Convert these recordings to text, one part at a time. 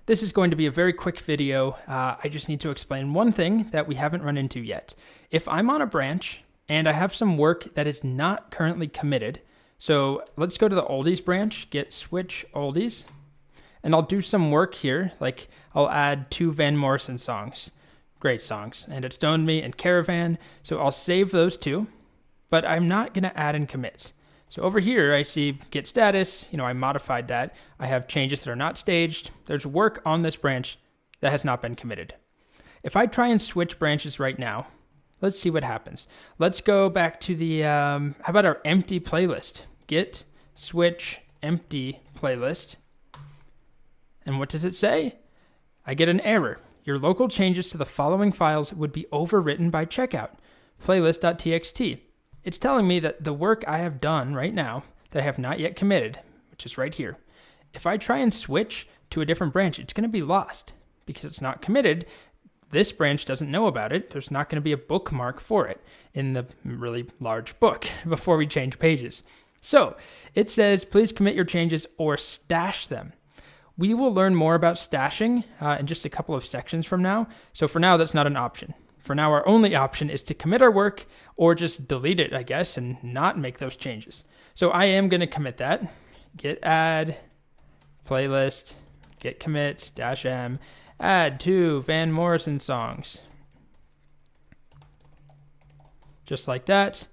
This is going to be a very quick video. I just need to explain one thing that we haven't run into yet. If I'm on a branch and I have some work that is not currently committed, so let's go to the oldies branch, git switch oldies, and I'll do some work here, like I'll add 2 Van Morrison songs, great songs, and It's Stoned Me and Caravan, so I'll save those 2, but I'm not gonna add and commit. So over here, I see git status, I modified that. I have changes that are not staged. There's work on this branch that has not been committed. If I try and switch branches right now, let's see what happens. Let's go back to the, how about our empty playlist? Git switch empty playlist. And what does it say? I get an error. Your local changes to the following files would be overwritten by checkout. Playlist.txt. It's telling me that the work I have done right now that I have not yet committed, which is right here, if I try and switch to a different branch, it's going to be lost because it's not committed. This branch doesn't know about it. There's not going to be a bookmark for it in the really large book before we change pages. So it says, please commit your changes or stash them. We will learn more about stashing in just a couple of sections from now. So for now, that's not an option. For now, our only option is to commit our work or just delete it, I guess, and not make those changes. So I am going to commit that. Git add, playlist, git commit, -m, add 2 Van Morrison songs. Just like that.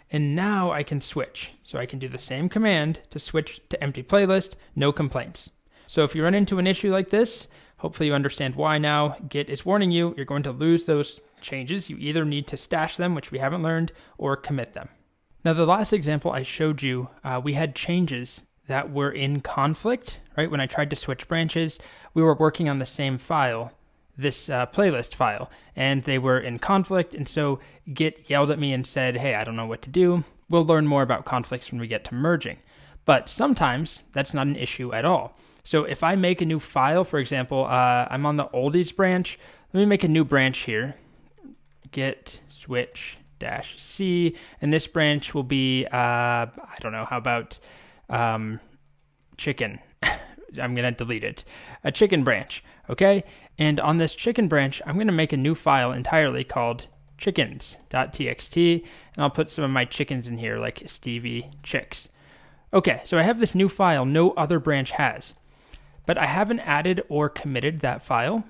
And now I can switch. So I can do the same command to switch to empty playlist, no complaints. So if you run into an issue like this, hopefully you understand why now. Git is warning you, you're going to lose those changes. You either need to stash them, which we haven't learned, or commit them. Now, the last example I showed you, we had changes that were in conflict, right? When I tried to switch branches, we were working on the same file, this playlist file, and they were in conflict. And so Git yelled at me and said, hey, I don't know what to do. We'll learn more about conflicts when we get to merging. But sometimes that's not an issue at all. So if I make a new file, for example, I'm on the oldies branch. Let me make a new branch here. Git switch -c, and this branch will be, I don't know, how about chicken? I'm going to delete it. A chicken branch, okay? And on this chicken branch, I'm going to make a new file entirely called chickens.txt, and I'll put some of my chickens in here, like Stevie Chicks. Okay, so I have this new file no other branch has, but I haven't added or committed that file.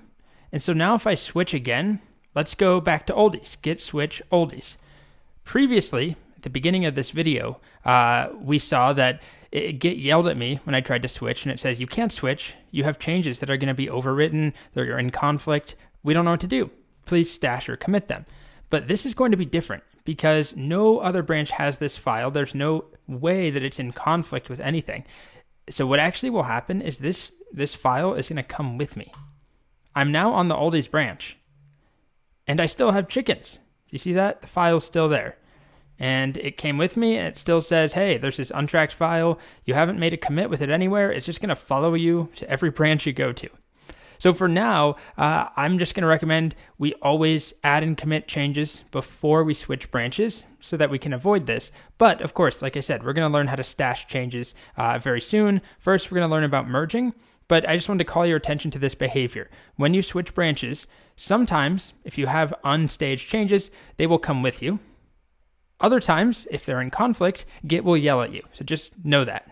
And so now if I switch again, let's go back to oldies, git switch oldies. Previously, at the beginning of this video, we saw that Git yelled at me when I tried to switch, and it says, you can't switch. You have changes that are going to be overwritten. They're in conflict. We don't know what to do. Please stash or commit them. But this is going to be different because no other branch has this file. There's no way that it's in conflict with anything. So what actually will happen is this file is going to come with me. I'm now on the oldies branch, and I still have chickens. Do you see that? The file's still there. And it came with me, and it still says, hey, there's this untracked file. You haven't made a commit with it anywhere. It's just going to follow you to every branch you go to. So for now, I'm just going to recommend we always add and commit changes before we switch branches so that we can avoid this. But of course, like I said, we're going to learn how to stash changes very soon. First, we're going to learn about merging. But I just wanted to call your attention to this behavior. When you switch branches, sometimes if you have unstaged changes, they will come with you. Other times, if they're in conflict, Git will yell at you. So just know that.